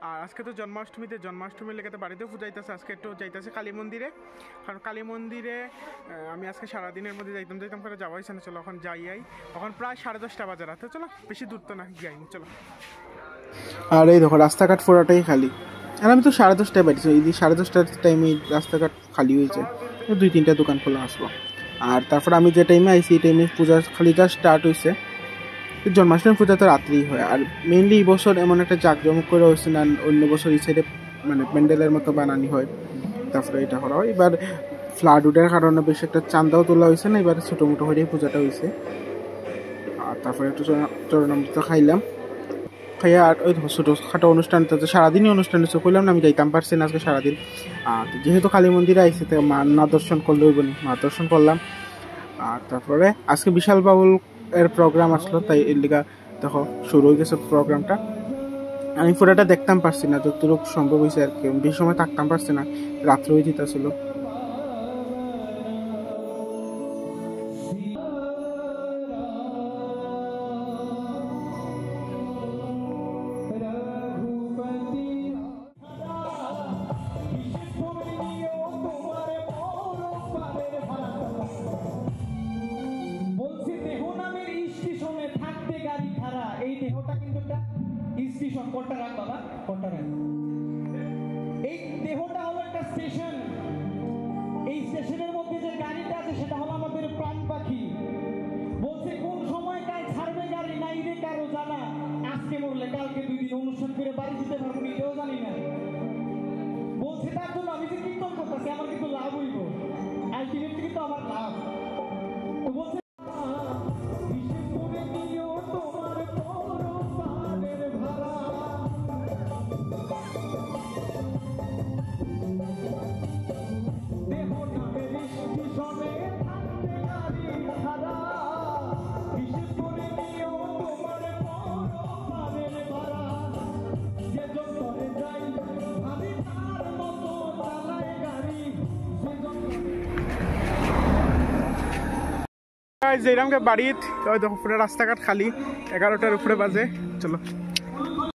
আর আজকে তো জন্মাষ্টমীর লেগে তো বাড়িতেও পূজাইতেছে। আজকে একটু যাইতেছে কালী মন্দিরে, কারণ কালী মন্দিরে আমি আজকে সারাদিনের মধ্যে যাইতাম করে যাওয়া হয়েছে না। চলো এখন যাই, এখন প্রায় 10:30 বাজে রাতে। চলো বেশি দূর তো না, যাই চলো। আর এই দেখো রাস্তাঘাট পুরোটাই খালি। আর আমি তো 10:30টায় বেরিয়েছি, এই 10:30টার টাইমে রাস্তাঘাট খালি হয়েছে, 2-3টা দোকান খোলা আসবো। আর তারপর আমি যে টাইমে আইছি এই টাইমে পূজা খালি যা স্টার্ট হয়েছে। জন্মাষ্টমী পূজা তো রাত্রেই হয়। আর মেইনলি এই বছর এমন একটা জাঁকজমক করে হয়েছে না, অন্য বছর এই সাইডে মানে প্যান্ডেলের মতো বানানি হয়, তারপরে এটা করা হয়। এবার ফ্লাড উডের কারণে বেশি একটা চান্দাও তোলা হয়েছে না, এবার ছোটো মোটো হয়ে পূজাটা হয়েছে। আর তারপরে একটু চরণামৃত খাইলাম, খাইয়া আর ওই ছোটো খাটো অনুষ্ঠানটা তো সারাদিনই অনুষ্ঠান হচ্ছে, কইলাম না আমি যাইতাম পারছি না আজকে সারাদিন। আর যেহেতু কালী মন্দিরে আইসে তো মা না দর্শন করলে হইব নি, মা দর্শন করলাম। আর তারপরে আজকে বিশাল বাউল এর প্রোগ্রাম আসলো, তাই এর লিগা দেখো শুরু হয়ে গেছে প্রোগ্রামটা। আমি পুরোটা দেখতাম পারছি না, যতটুকু সম্ভব হয়েছে আর কি, বেশি সময় থাকতাম পারছি না, রাত্রে হয়ে যেতেছিল। এই দেহটা হলো একটা স্টেশন। এই স্টেশনের মধ্যে যে গাড়িটা আছে সেটা হলো আমাদের প্রাণ পাখি। বলছে কোন সময়টায় ছাড়বে গাড়ি নাই রে কারো জানা, আজকে মরলে কালকে 2 দিন অনুষ্ঠান করে বাড়ি যেতে পারবো এটাও জানি না। বলছে তার জন্য আমি যে কীর্তন করতেছি আমার কিন্তু লাভ হইব, আলটিমেটলি কিন্তু আমার লাভ। তো বলছে যেরকম বাড়িত ওই দেখো পুরো রাস্তাঘাট খালি, 11টার উপরে বাজে। চলো